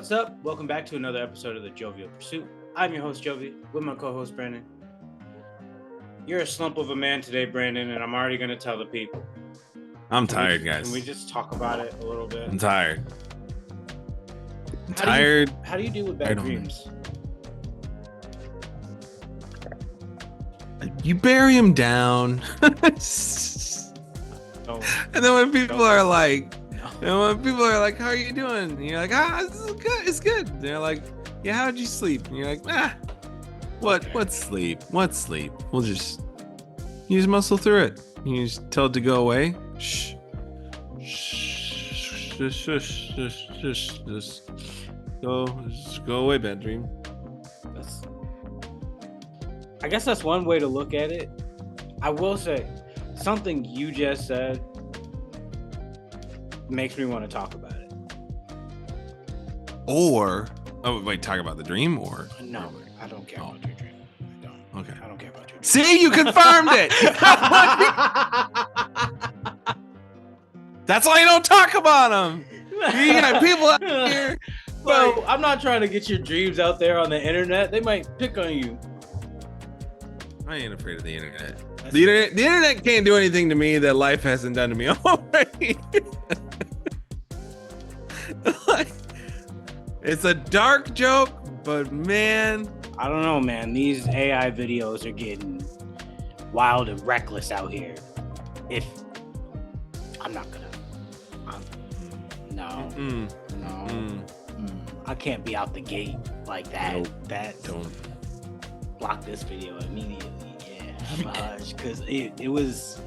What's up? Welcome back to another episode of the Jovial Pursuit. I'm your host, Jovi, with my co-host, Brandon. You're a slump of a man today, Brandon, and I'm already going to tell the people. I'm tired, guys. Can we just talk about it a little bit? I'm tired. How do you deal with bad dreams? You bury them down. And then when people are like, how are you doing? And you're like, this is good. It's good. And they're like, yeah, how'd you sleep? And you're like, what's sleep? What's sleep? You just muscle through it. You just tell it to go away. Shh. Just go away, bad dream. I guess that's one way to look at it. I will say, something you just said makes me want to talk about it. Talk about the dream or? No, I don't care about your dream. I don't care about your dream. See, you confirmed it. That's why you don't talk about them. You got people out here. Bro, I'm not trying to get your dreams out there on the internet. They might pick on you. I ain't afraid of the internet. The internet can't do anything to me that life hasn't done to me already. It's a dark joke, but man, I don't know, man. These AI videos are getting wild and reckless out here. I can't be out the gate like that. Nope. Don't block this video immediately. Because it was,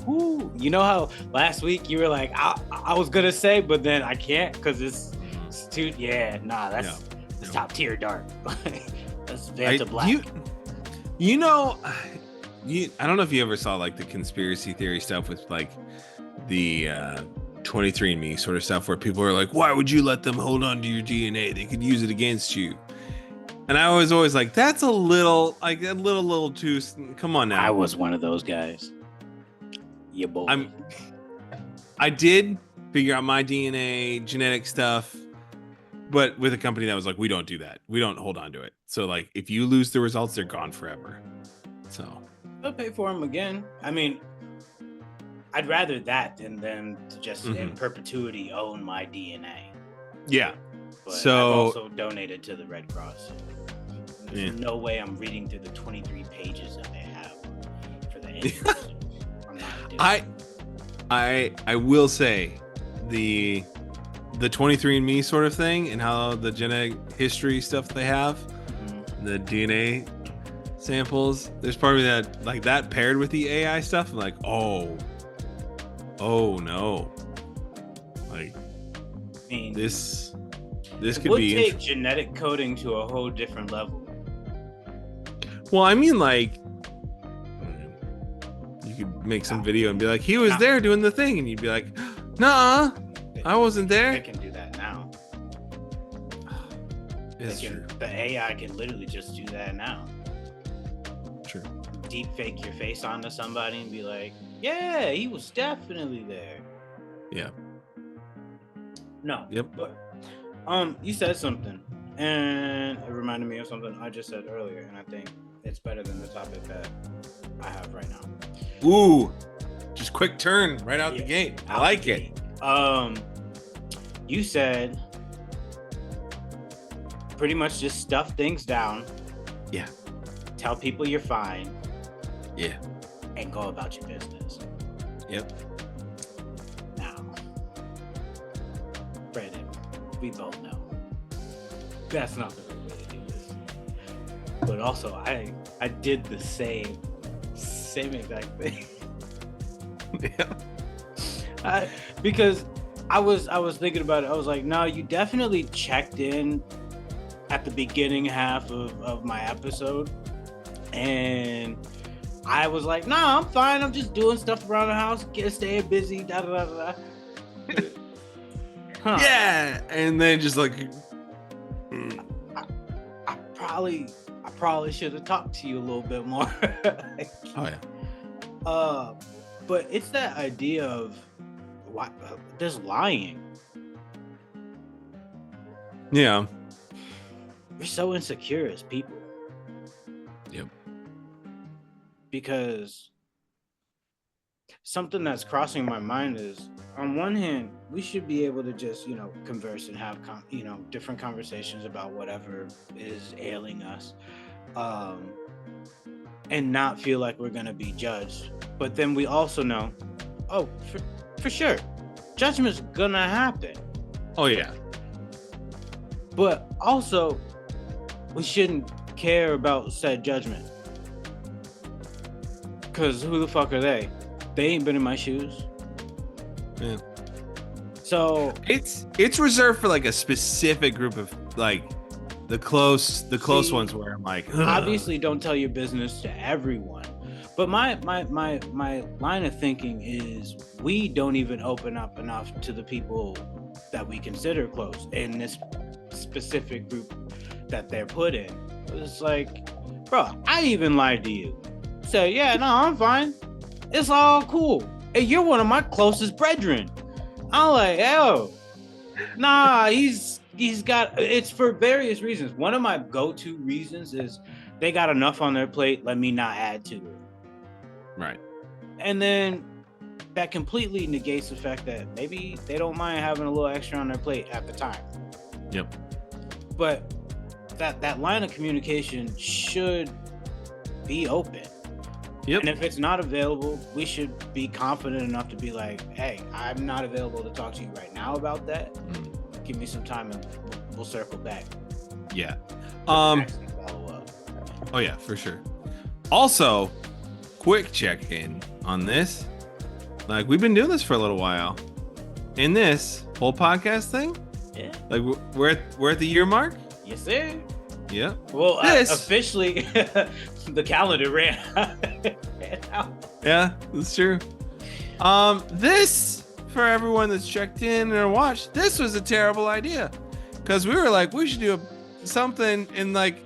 whoo. You know how last week you were like, I was gonna say, but then I can't because it's too, that's top tier dark. That's Vanta Black. I don't know if you ever saw like the conspiracy theory stuff with like the 23andMe sort of stuff where people are like, why would you let them hold on to your DNA? They could use it against you. And I was always like, that's a little too. Come on now. I was one of those guys. Yeah, boy. I did figure out my DNA, genetic stuff, but with a company that was like, we don't do that. We don't hold on to it. So like, if you lose the results, they're gone forever. So I'll pay for them again. I mean, I'd rather that than them to just in perpetuity own my DNA. Yeah. But so I've also donated to the Red Cross. There's no way I'm reading through the 23 pages that they have for the information. I'm not doing I will say the 23andMe sort of thing and how the genetic history stuff they have, the DNA samples, there's part of me that like that paired with the AI stuff. I'm like, oh no, like this could be take genetic coding to a whole different level. Well, I mean, like, you could make some video and be like, he was there doing the thing, and you'd be like, nah, I wasn't there. They can do that now. The AI can literally just do that now. True. Deep fake your face onto somebody and be like, yeah, he was definitely there. Yeah. No. Yep. But you said something, and it reminded me of something I just said earlier, and I think it's better than the topic that I have right now. Ooh, just quick turn right out the gate. I like it. You said pretty much just stuff things down. Yeah. Tell people you're fine. Yeah. And go about your business. Yep. Now, Brandon, we both know that's not the right way to do this. But also, I did the same exact thing. Yeah. Because I was thinking about it. I was like, no, you definitely checked in at the beginning half of my episode, and I was like, nah, I'm fine. I'm just doing stuff around the house, staying busy, da da da da. Huh. Yeah, and then just like, I probably should have talked to you a little bit more. Oh yeah. But it's that idea of why there's lying. Yeah. We're so insecure as people. Yep. Because something that's crossing my mind is, on one hand, we should be able to just, converse and have, different conversations about whatever is ailing us, and not feel like we're going to be judged. But then we also know, for sure, judgment's going to happen. Oh, yeah. But also, we shouldn't care about said judgment. Because who the fuck are they? They ain't been in my shoes. Yeah. So it's reserved for like a specific group of like the close ones where I'm like, ugh. Obviously don't tell your business to everyone. But my line of thinking is, we don't even open up enough to the people that we consider close in this specific group that they're put in. It's like, bro, I even lied to you. Say, yeah, no, I'm fine. It's all cool. Hey, you're one of my closest brethren. I'm like, oh, nah, he's got, it's for various reasons. One of my go-to reasons is they got enough on their plate, let me not add to it. Right. And then that completely negates the fact that maybe they don't mind having a little extra on their plate at the time. Yep. But that line of communication should be open. Yep. And if it's not available, we should be confident enough to be like, hey, I'm not available to talk to you right now about that. Give me some time and we'll circle back. Yeah. Follow up. Oh yeah, for sure. Also, quick check-in on this. Like, we've been doing this for a little while. In this whole podcast thing, yeah. Like we're at the year mark. Yes, sir. Yeah. Well, officially, the calendar ran out. Yeah, that's true. This, for everyone that's checked in or watched, this was a terrible idea, because we were like, we should do something and like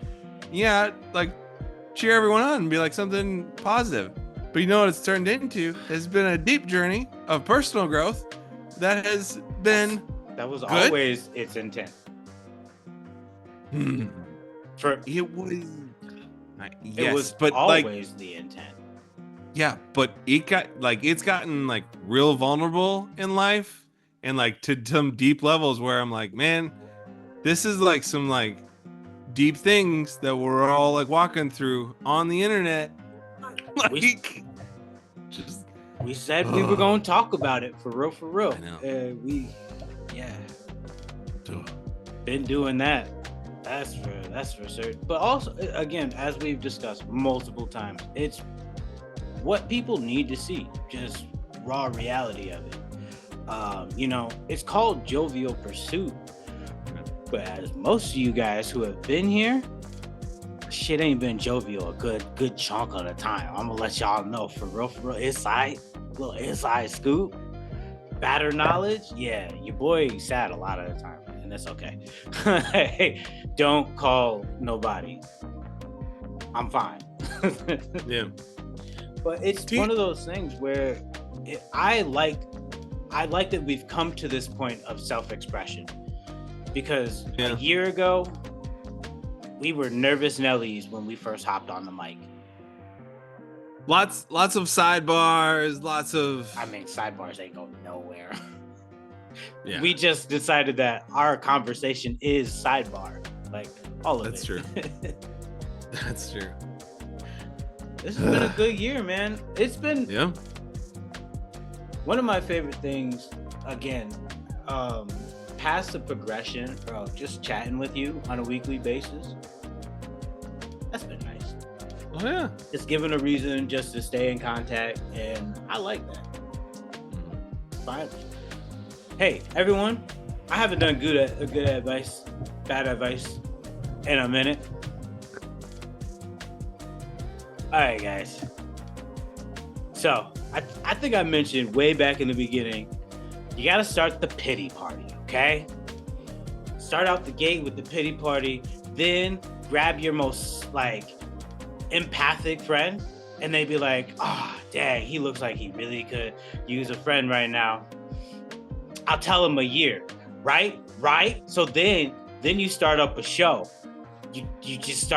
cheer everyone on and be like something positive. But you know what it's turned into? It's been a deep journey of personal growth that has been. That was good. Always its intent. It was but always the intent. Yeah, but it's gotten like real vulnerable in life, and like to some deep levels where I'm like, man, this is like some like deep things that we're all like walking through on the internet. Like, we said we were gonna talk about it for real. I know. Been doing that. That's for certain. But also, again, as we've discussed multiple times, it's what people need to see, just raw reality of it. It's called Jovial Pursuit. But as most of you guys who have been here, shit ain't been jovial a good chunk of the time. I'm gonna let y'all know for real, little inside scoop. Batter knowledge, yeah, your boy sad a lot of the time, and that's okay. Hey, don't call nobody. I'm fine. Yeah. But it's one of those things where I like that we've come to this point of self-expression, because a year ago we were nervous Nellies when we first hopped on the mic. Lots of sidebars, sidebars ain't going nowhere. Yeah. We just decided that our conversation is sidebar. Like, all of it. That's true. That's true. This has been a good year, man. It's been one of my favorite things, again, past the progression, bro, just chatting with you on a weekly basis. That's been nice. Oh yeah. It's given a reason just to stay in contact, and I like that. Finally. Hey, everyone, I haven't done bad advice in a minute. All right, guys. So, I think I mentioned way back in the beginning, you got to start the pity party, okay? Start out the gate with the pity party, then grab your most, empathic friend, and they be like, dang, he looks like he really could use a friend right now. I'll tell him a year, right? So then Then you start up a show. You just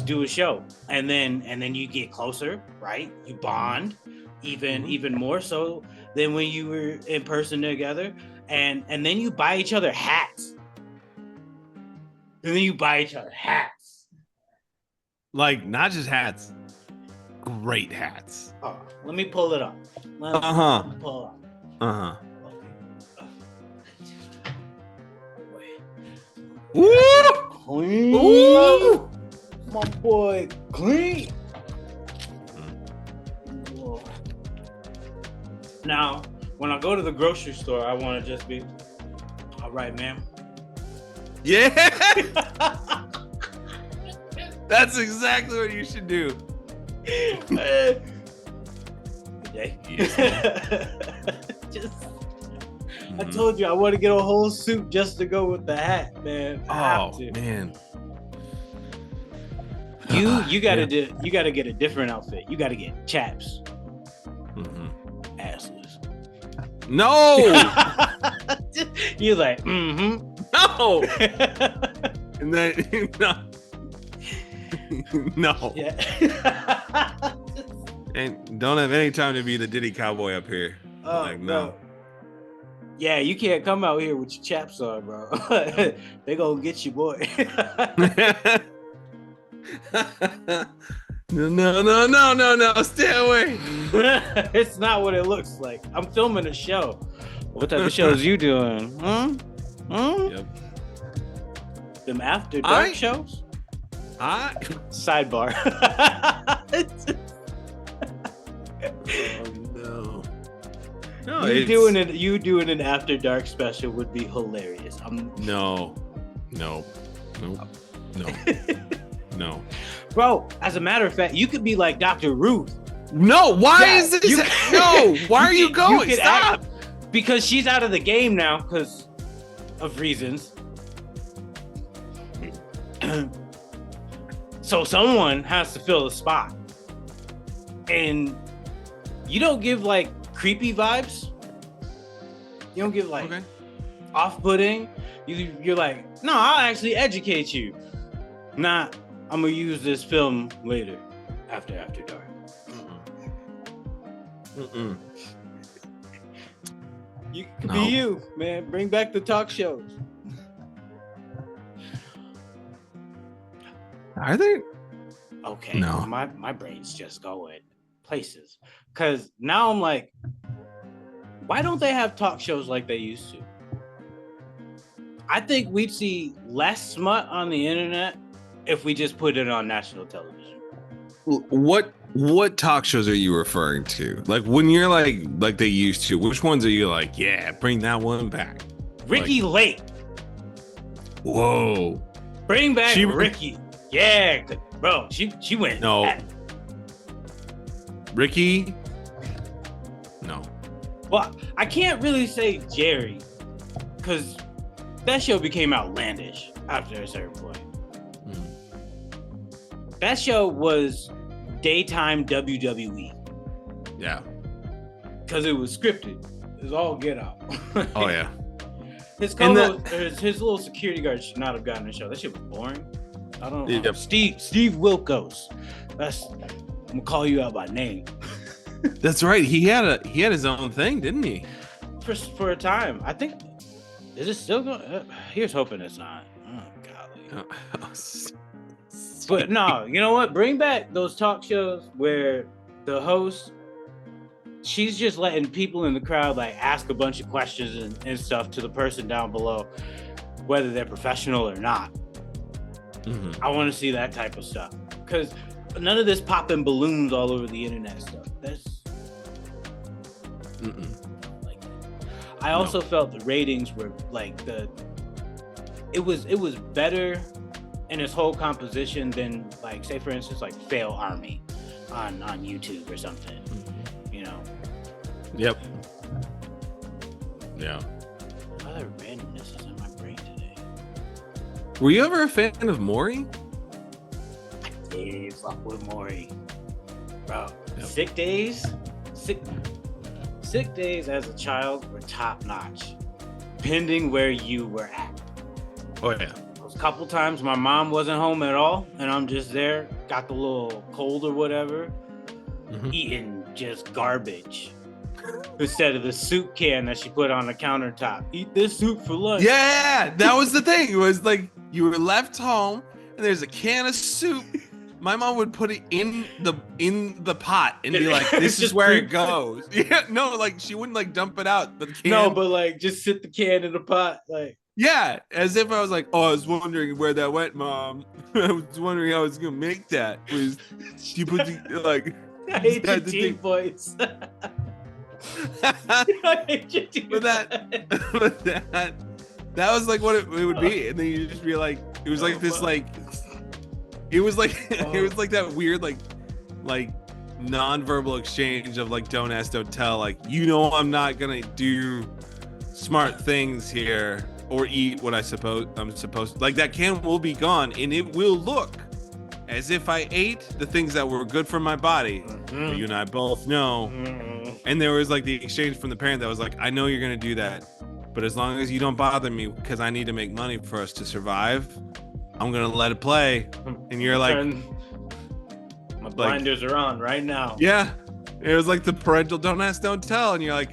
do a show, and then you get closer, right? You bond even more so than when you were in person together, and then you buy each other hats. Like, not just hats, great hats. Oh, let me pull it up. Let me pull it up. Woo! Clean. Ooh! My boy, clean. Now, when I go to the grocery store, I want to just be, all right, ma'am. Yeah. That's exactly what you should do. Good day. I told you I want to get a whole suit just to go with the hat, man. Man. You gotta get a different outfit. You gotta get chaps. Assless. No. You're like, No. And then no. Yeah. And don't have any time to be the Diddy cowboy up here. Oh, like, no. Yeah, you can't come out here with your chaps on, bro. They gonna get you, boy. No. Stay away. It's not what it looks like. I'm filming a show. What type of shows you doing? Yep. Them after dark shows? Sidebar. Oh no. You doing an after dark special would be hilarious. No. Bro, as a matter of fact, you could be like Dr. Ruth. No, why is this? Why are you going? Stop. Because she's out of the game now because of reasons. So someone has to fill the spot. And you don't give like creepy vibes. You don't give like off-putting. You're like, no, I'll actually educate you. Nah, I'm gonna use this film later, after dark. You can be you, man. Bring back the talk shows. Are they? Okay. No. My brain's just going places. Cause now I'm like, why don't they have talk shows like they used to? I think we'd see less smut on the internet if we just put it on national television. What talk shows are you referring to? Like when you're like they used to, which ones are you like, yeah, bring that one back? Ricky Lake. Whoa. Bring back Ricky. Yeah, bro, she went. No. Ricky? No. Well, I can't really say Jerry, because that show became outlandish after a certain point. That show was daytime WWE. Yeah. Because it was scripted. It was all get out. Oh, yeah. His co-host, his little security guard should not have gotten the show. That shit was boring. I don't know. Yep. Steve Wilkos. I'm gonna call you out by name. That's right. He had his own thing, didn't he? For a time. I think. Is it still going? Here's hoping it's not. Oh, golly. But no, you know what? Bring back those talk shows where the host, she's just letting people in the crowd like ask a bunch of questions and stuff to the person down below, whether they're professional or not. I want to see that type of stuff, because none of this popping balloons all over the internet stuff. That's like, I also felt the ratings were like it was better in its whole composition than, like, say for instance, like Fail Army on YouTube or something. You know. Yep. Yeah. Other randomness is in my brain today. Were you ever a fan of Maury? I did fuck with Maury, bro. Yep. Sick days as a child were top notch, depending where you were at. Oh yeah. A couple times my mom wasn't home at all, and I'm just there, got the little cold or whatever, eating just garbage instead of the soup can that she put on the countertop. Eat this soup for lunch. Yeah, that was the thing. It was like you were left home and there's a can of soup. My mom would put it in the pot and be like, "This is where it goes." Yeah, no, like she wouldn't like dump it out. The can. No, but like just sit the can in the pot, like. Yeah, as if I was like, "Oh, I was wondering where that went, Mom. I was wondering how I was gonna make that." Was she put the, like? I hate your teen voice. I hate your teen but that was like what it would be, and then you just be like, it was like this like, it was like it was like that weird like non-verbal exchange of like don't ask, don't tell. Like, you know, I'm not gonna do smart things here or eat what I'm supposed. Like, that can will be gone, and it will look as if I ate the things that were good for my body. But you and I both know. And there was like the exchange from the parent that was like, I know you're gonna do that, but as long as you don't bother me, because I need to make money for us to survive, I'm gonna let it play. And you're like, my blinders are on right now. Yeah, it was like the parental don't ask, don't tell, and you're like,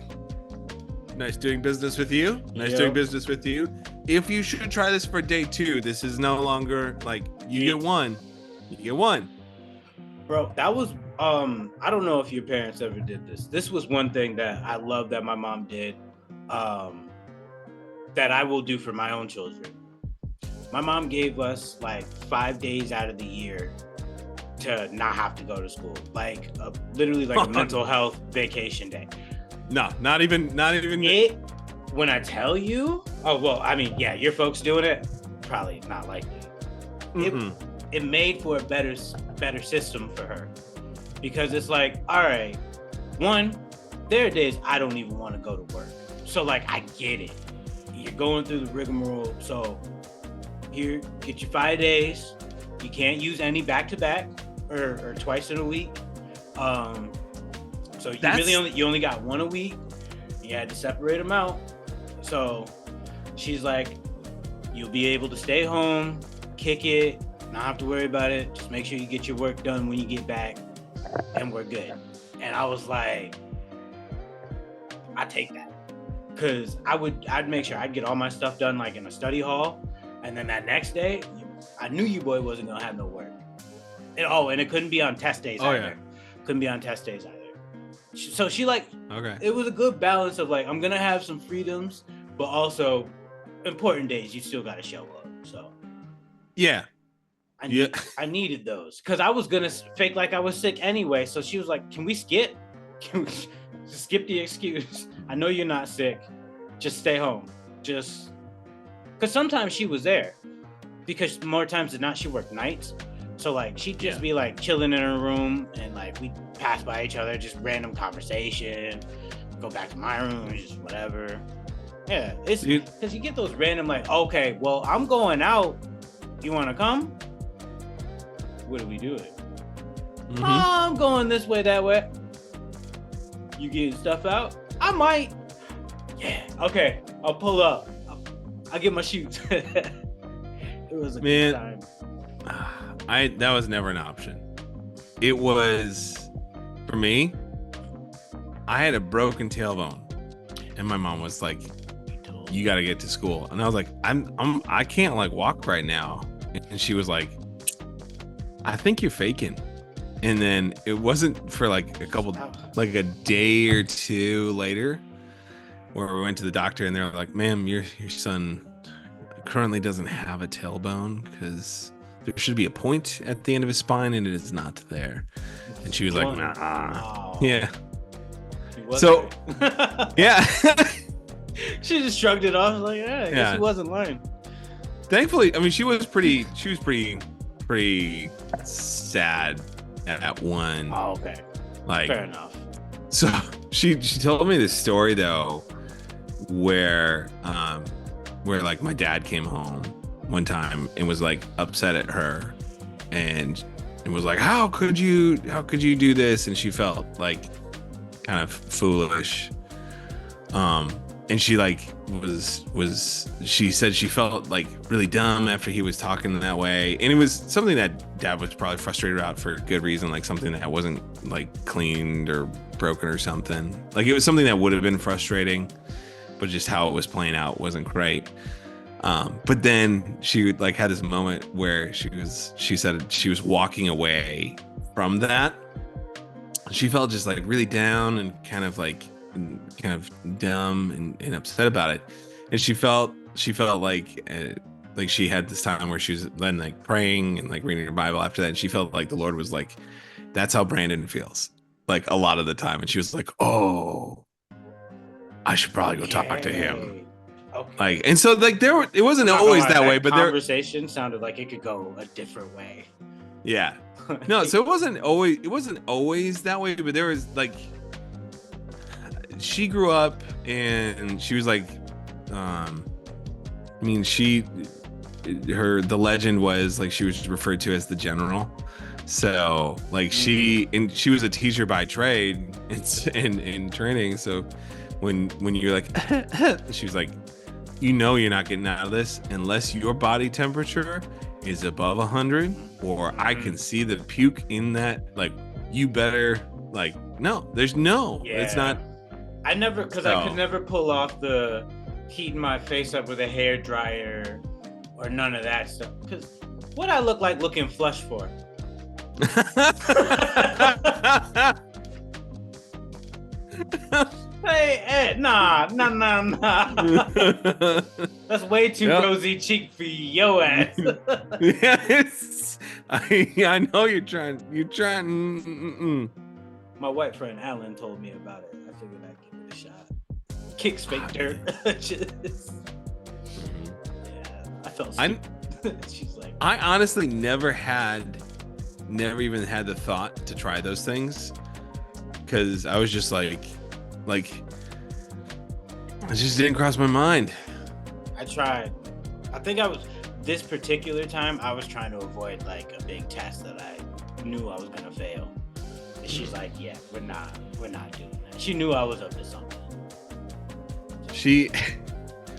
nice doing business with you. Nice doing business with you. If you should try this for day 2, this is no longer like you get one. You get one. Bro, that was I don't know if your parents ever did this. This was one thing that I love that my mom did, that I will do for my own children. My mom gave us like 5 days out of the year to not have to go to school. Like literally like a mental health vacation day. No, not even. It, when I tell you, oh well, I mean, yeah, your folks doing it, probably not likely. It made for a better system for her, because it's like, all right, one, there are days I don't even want to go to work, so like I get it. You're going through the rigmarole, so here, get your 5 days. You can't use any back to back or twice in a week. So you only got one a week. You had to separate them out. So she's like, you'll be able to stay home, kick it, not have to worry about it. Just make sure you get your work done when you get back, and we're good. And I was like, I take that, because I'd make sure I'd get all my stuff done like in a study hall, and then that next day, I knew you boy wasn't gonna have no work. And it couldn't be on test days either. Yeah. Couldn't be on test days either. So she like, okay, it was a good balance of like, I'm gonna have some freedoms, but also important days you still gotta show up. So yeah, I needed those, because I was gonna fake like I was sick anyway. So she was like, can we skip? Can we just skip the excuse? I know you're not sick, just stay home. Just because sometimes she was there, because more times than not she worked nights. So like she'd just be like chilling in her room, and like we'd pass by each other, just random conversation, go back to my room, just whatever. Yeah, it's because you get those random like, okay, well, I'm going out. You want to come? What are we doing? Oh, I'm going this way, that way. You getting stuff out? I might. Yeah. Okay, I'll pull up. I'll get my shoes. It was a good time. That was never an option. It was, for me, I had a broken tailbone, and my mom was like, you got to get to school. And I was like, I can't like walk right now. And she was like, I think you're faking. And then it wasn't for like a day or two later where we went to the doctor, and they were like, ma'am, your son currently doesn't have a tailbone because there should be a point at the end of his spine, and it is not there. And she was like, nah. Yeah. So, yeah. She just shrugged it off, like, I guess he wasn't lying. Thankfully, I mean, she was pretty sad at one. Oh, okay. Like, fair enough. So she told me this story though, where like my dad came home one time and was like upset at her, and was like, how could you do this? And she felt like kind of foolish. and she like was she said she felt like really dumb after he was talking that way, and it was something that dad was probably frustrated about for good reason, like something that wasn't like cleaned or broken or something. Like it was something that would have been frustrating, but just how it was playing out wasn't great. But then she like had this moment where she said she was walking away from that. She felt just like really down and kind of dumb and upset about it. And she felt like she had this time where she was then like praying and like reading her Bible after that. And she felt like the Lord was like, that's how Brandon feels like a lot of the time. And she was like, oh, I should probably go talk to him. Okay. Like, and so like it wasn't always that way, but conversation sounded like it could go a different way. Yeah. No, so it wasn't always that way, but there was like, she grew up and she was like, the legend was like she was referred to as the general. So like she was a teacher by trade in training. So when you're like, she was like, you're not getting out of this unless your body temperature is above 100 or I can see the puke in that. Like, you better like, no, there's no, it's not. I could never pull off the heating my face up with a hair dryer or none of that stuff. Because what I look like looking flush for? Hey, nah. That's way too rosy cheek for your ass. Yes, I know you're trying. My white friend Alan told me about it. I figured I'd give it a shot. Kick fake dirt. I felt stupid. She's like, I honestly never even had the thought to try those things because I was just like it just didn't cross my mind. I tried. I think this particular time I was trying to avoid like a big test that I knew I was gonna fail. And she's like, yeah, we're not doing that. She knew I was up to something.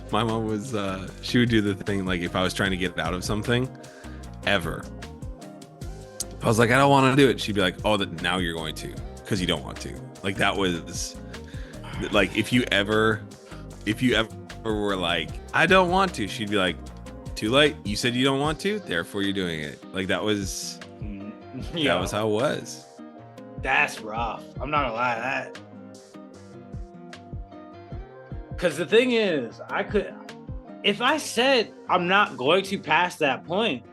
My mom was she would do the thing like if I was trying to get out of something ever, if I was like, I don't want to do it, she'd be like, oh, now you're going to, because you don't want to. Like that was like if you ever were like, I don't want to, she'd be like, too late, you said you don't want to, therefore you're doing it. Like that was that was how it was. That's rough. I'm not gonna lie, because the thing is, if I said I'm not going to pass that point,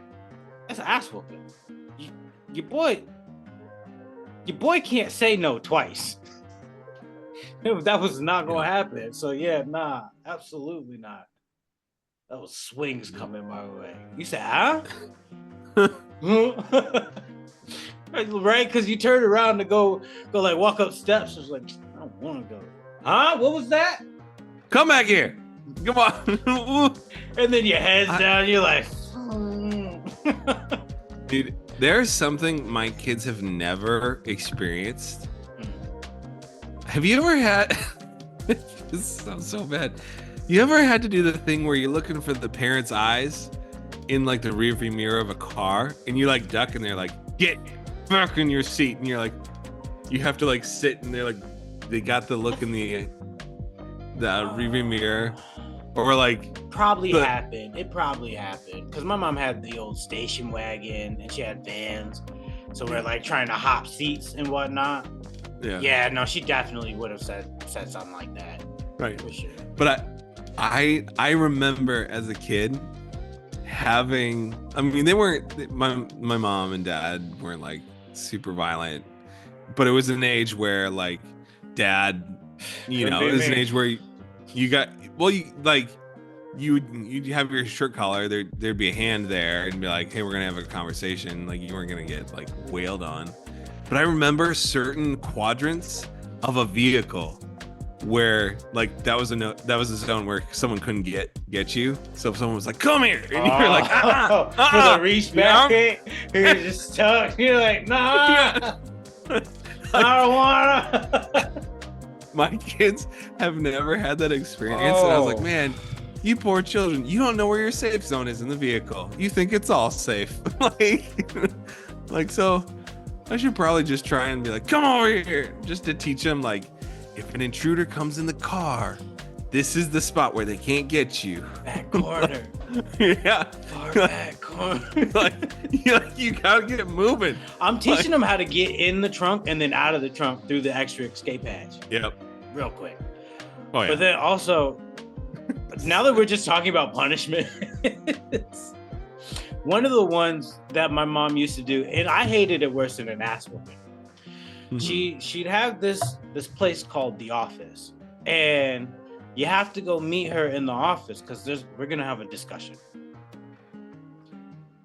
that's an ass whooping. Your boy can't say no twice. That was not gonna happen. So yeah, nah, absolutely not. That was swings coming my way. You said, huh? Right? Because you turned around to go like walk up steps. I was like, I don't want to go. Huh? What was that? Come back here. Come on. And then your head's down. You're like, dude, there's something my kids have never experienced. Have you ever had? This sounds so bad. You ever had to do the thing where you're looking for the parents' eyes in like the rearview mirror of a car, and you like duck, and they're like, get back in your seat, and you're like, you have to like sit, and they're like, they got the look in the rearview mirror, or like It probably happened because my mom had the old station wagon and she had vans, so we're like trying to hop seats and whatnot. Yeah, no, she definitely would have said something like that, right? For sure. But I remember as a kid having, I mean, they weren't, my mom and dad weren't like super violent, but it was an age where like dad, it was an age where you'd have your shirt collar, there'd be a hand there and be like, hey, we're gonna have a conversation. Like you weren't gonna get like wailed on. But I remember certain quadrants of a vehicle where like that was a zone where someone couldn't get you. So if someone was like, come here, and you're like, for the reach back, you're just stuck. You're like, nah, I don't wanna. my kids have never had that experience. And I was like, man, you poor children, you don't know where your safe zone is in the vehicle. You think it's all safe. like, so I should probably just try and be like, come over here, just to teach them, like, if an intruder comes in the car, this is the spot where they can't get you. Back corner. Yeah. Far back corner. you gotta get moving. I'm teaching them how to get in the trunk and then out of the trunk through the extra escape hatch. Yep. Real quick. Oh, yeah. But then also, now that we're just talking about punishment, one of the ones that my mom used to do, and I hated it worse than an ass whooping. Mm-hmm. She'd have this place called the office, and you have to go meet her in the office because we're gonna have a discussion.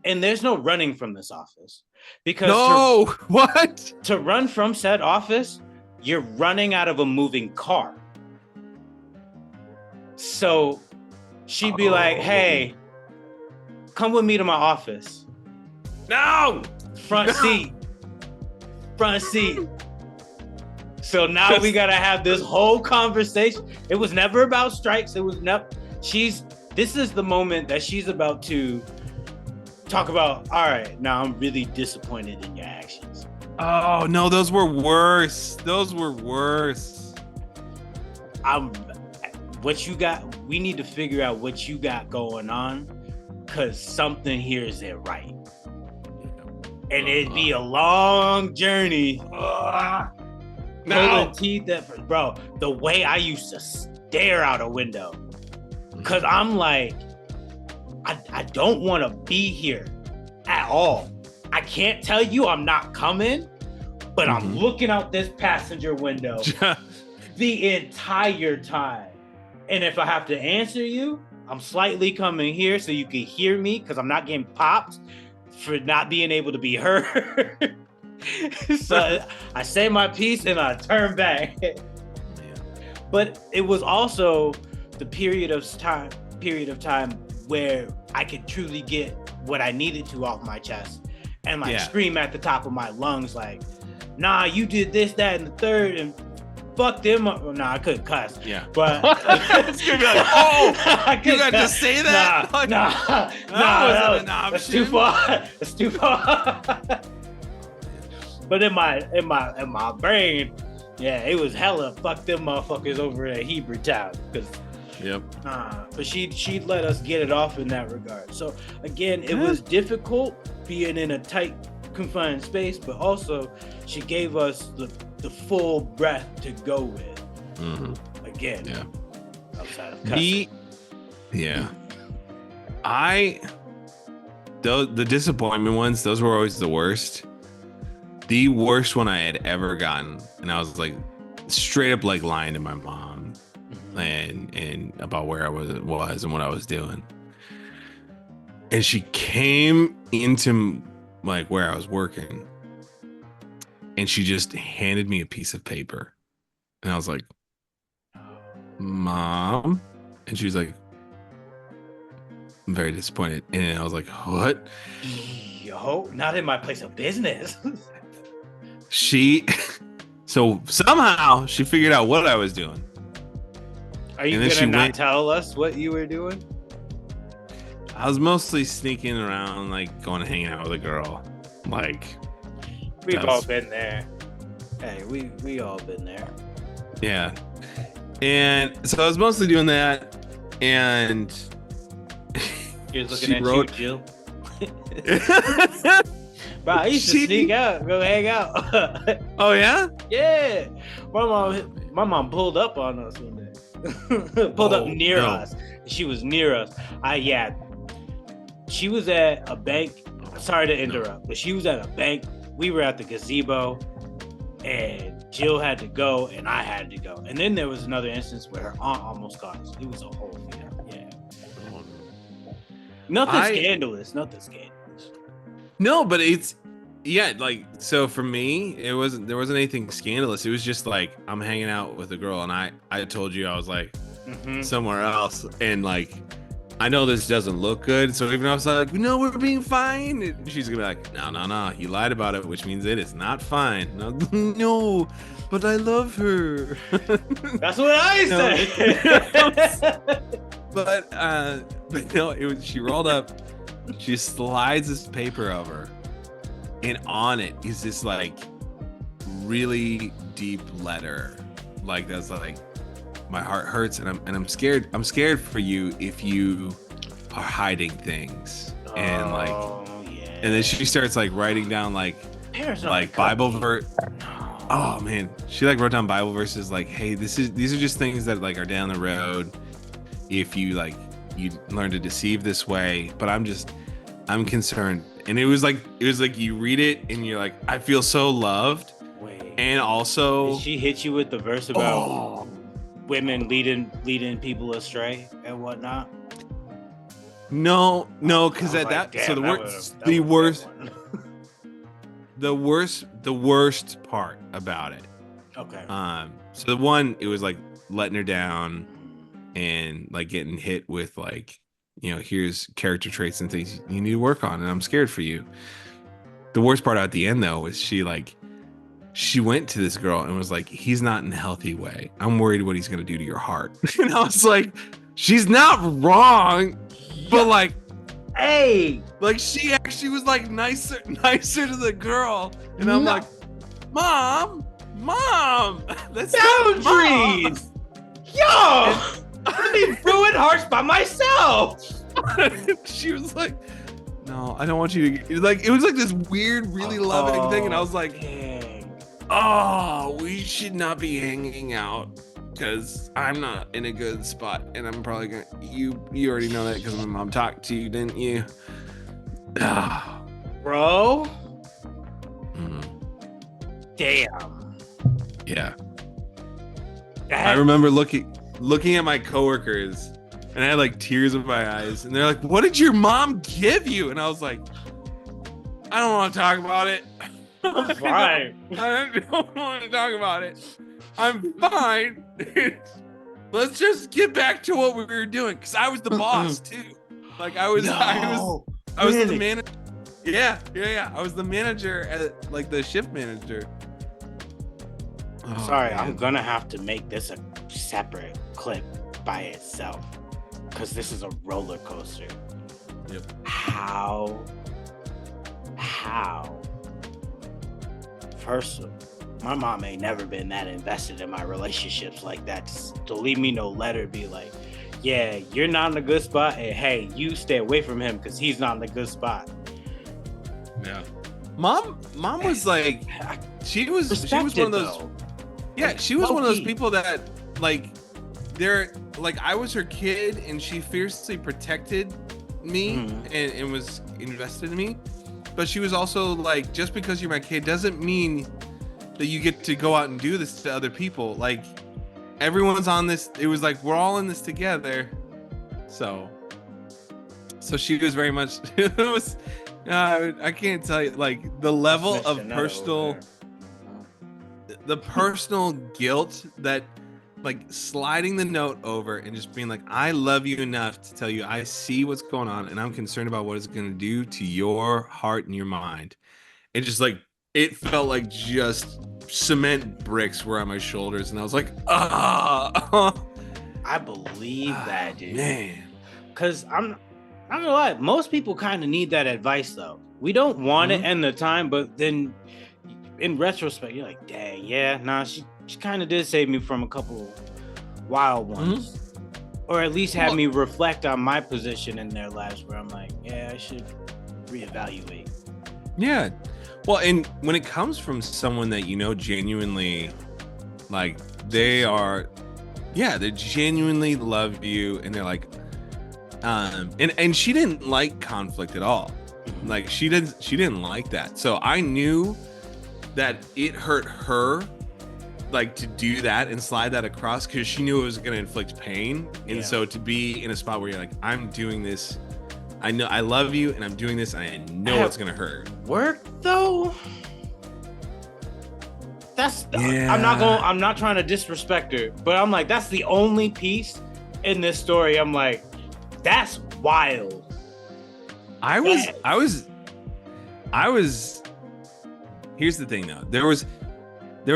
And there's no running from this office because to run from said office, you're running out of a moving car. So she'd be like, "Hey, come with me to my office." No, front seat. So now we gotta have this whole conversation. It was never about strikes. It was never. This is the moment that she's about to talk about. All right, now I'm really disappointed in your actions. Oh no, those were worse. What you got? We need to figure out what you got going on, cause something here isn't right. And it'd be a long journey. Pulling teeth bro, the way I used to stare out a window. Cause I'm like, I don't want to be here at all. I can't tell you I'm not coming, but I'm looking out this passenger window the entire time. And if I have to answer you, I'm slightly coming here so you can hear me because I'm not getting popped for not being able to be heard. So I say my piece and I turn back. But it was also the period of time where I could truly get what I needed to off my chest and scream at the top of my lungs like, nah, you did this, that, and the third, and fuck them up. Well, nah, I couldn't cuss. Yeah. But it's gonna be like, oh, you got to say that? Nah, that's too far. That's too far. But in my brain, yeah, it was hella fuck them motherfuckers over at Hebrew Town. But she'd let us get it off in that regard. So again, it was difficult being in a tight, confined space, but also she gave us the full breath to go with. Again, outside of cussing. The disappointment ones, those were always the worst. The worst one I had ever gotten, and I was like straight up like lying to my mom and about where I was and what I was doing. And she came into like where I was working and she just handed me a piece of paper. And I was like, Mom? And she was like, I'm very disappointed. And I was like, what? Yo, not in my place of business. So somehow she figured out what I was doing. Are you gonna not tell us what you were doing? I was mostly sneaking around, like going and hanging out with a girl. Like, we've all been there. Hey, we all been there. Yeah. And so I was mostly doing that, and he was looking at you, Jill. Bro, I used to sneak out, go hang out. Oh yeah? Yeah. My mom pulled up on us one day. Pulled up near us. She was near us. She was at a bank. Sorry to interrupt, but she was at a bank. We were at the gazebo, and Jill had to go, and I had to go. And then there was another instance where her aunt almost got us. It was a whole thing. Yeah. Nothing scandalous. No, but it's like, so for me, there wasn't anything scandalous. It was just like I'm hanging out with a girl, and I told you I was like somewhere else, and like I know this doesn't look good. So even if I was like, no, we're being fine, she's gonna be like, no, you lied about it, which means it is not fine. No, no, but I love her. That's what I said. but no, she rolled up, she slides this paper over, and on it is this like really deep letter, like that's like, my heart hurts, and I'm scared. I'm scared for you if you are hiding things, and like, yeah. and then she starts like writing down like Bible verse. Oh man, she like wrote down Bible verses like, hey, these are just things that like are down the road. If you like, you learn to deceive this way, but I'm concerned. And it was like you read it and you're like, I feel so loved. Wait, and also did she hit you with the verse about women leading people astray and whatnot? No, because at like, that, so the worst part about it. Okay. So the one, it was like letting her down and like getting hit with like, here's character traits and things you need to work on, and I'm scared for you. The worst part at the end though was she went to this girl and was like, he's not in a healthy way. I'm worried what he's going to do to your heart. And I was like, she's not wrong, but like, hey, like she actually was like nicer to the girl. And I'm like, mom, that's boundaries. Yo, I'm being ruined hearts by myself. She was like, no, I don't want you to like, it was like this weird, really loving thing. And I was like, oh, we should not be hanging out because I'm not in a good spot, and I'm probably gonna. You already know that because my mom talked to you, didn't you? Bro. Mm. Damn. Yeah. I remember looking at my coworkers, and I had like tears in my eyes, and they're like, "What did your mom give you?" And I was like, "I don't want to talk about it." I'm fine. I don't want to talk about it. I'm fine. Let's just get back to what we were doing, because I was the boss too. Like I was the manager. Yeah. I was the manager, like the shift manager. Sorry, man. I'm gonna have to make this a separate clip by itself, because this is a roller coaster. Yep. How? First, my mom ain't never been that invested in my relationships like that. To leave me no letter, be like, yeah, you're not in a good spot, and hey, you stay away from him because he's not in a good spot. Yeah. Mom was like, she was one of those. Though. Yeah, she was one of those people that like, they're like, I was her kid, and she fiercely protected me and was invested in me. But she was also like, just because you're my kid doesn't mean that you get to go out and do this to other people. Like, everyone's on this. It was like, we're all in this together. So she was very much, it was, I can't tell you, like, the level of personal guilt that, like, sliding the note over and just being like, I love you enough to tell you I see what's going on, and I'm concerned about what it's going to do to your heart and your mind. And just like, it felt like just cement bricks were on my shoulders, and I was like, I believe that, dude. Man. Because I'm not gonna lie, most people kind of need that advice though. We don't want it in the time, but then in retrospect, you're like, dang, yeah, nah, she kind of did save me from a couple wild ones, or at least have me reflect on my position in their lives, where I'm like, yeah, I should reevaluate. Yeah. Well, and when it comes from someone that genuinely, like, they genuinely love you, and they're like, and she didn't like conflict at all. Like, she didn't like that. So I knew that it hurt her, like, to do that and slide that across, because she knew it was going to inflict pain. And so to be in a spot where you're like, I'm doing this, I know I love you, and I'm doing this, and I know it's going to hurt. Work though. I'm not trying to disrespect her, but I'm like, that's the only piece in this story. I'm like, that's wild. I was. Here's the thing, though. There was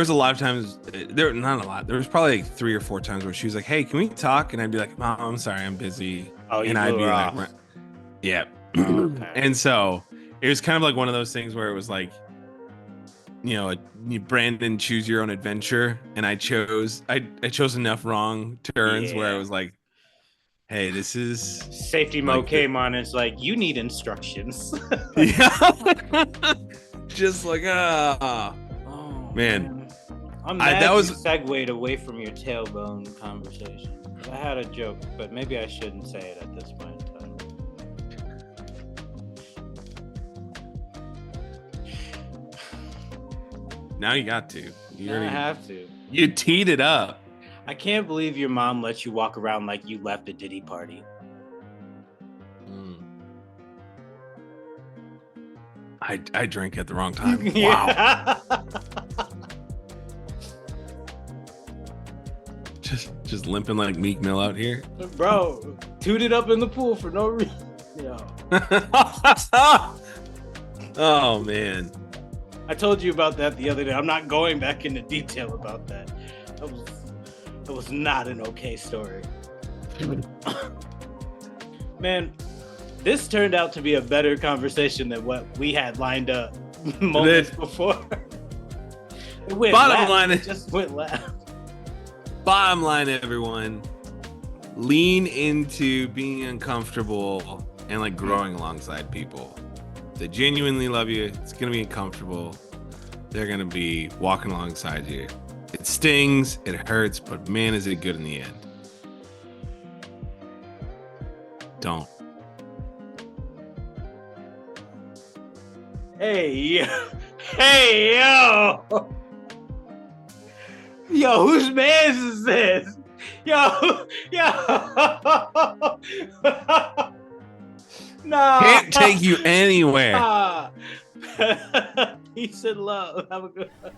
a lot of times. Not a lot. There was probably like 3 or 4 times where she was like, "Hey, can we talk?" And I'd be like, "Mom, I'm sorry, I'm busy." Oh, and I'd be like, "Yeah." Okay. And so it was kind of like one of those things where it was like, Brandon, choose your own adventure, and I chose enough wrong turns where I was like, hey, this is safety mode came on. It's like, you need instructions. Yeah. Just like, man. I'm mad that was segued away from your tailbone conversation. I had a joke, but maybe I shouldn't say it at this point in time. Now you got to. I have to. You teed it up. I can't believe your mom lets you walk around like you left a Diddy party. I drank at the wrong time. Wow. just limping like Meek Mill out here. Bro, tooted up in the pool for no reason. Yo. Oh, man. I told you about that the other day. I'm not going back into detail about that. That was not an okay story. Man, this turned out to be a better conversation than what we had lined up moments before. It went Bottom line, it just went left. Bottom line, everyone, lean into being uncomfortable and like growing alongside people. They genuinely love you. It's gonna be uncomfortable. They're gonna be walking alongside you. It stings, it hurts, but man, is it good in the end. Don't. Hey, yo. Yo, whose man's is this? Yo. Nah. Can't take you anywhere. Peace and love. Have a good one.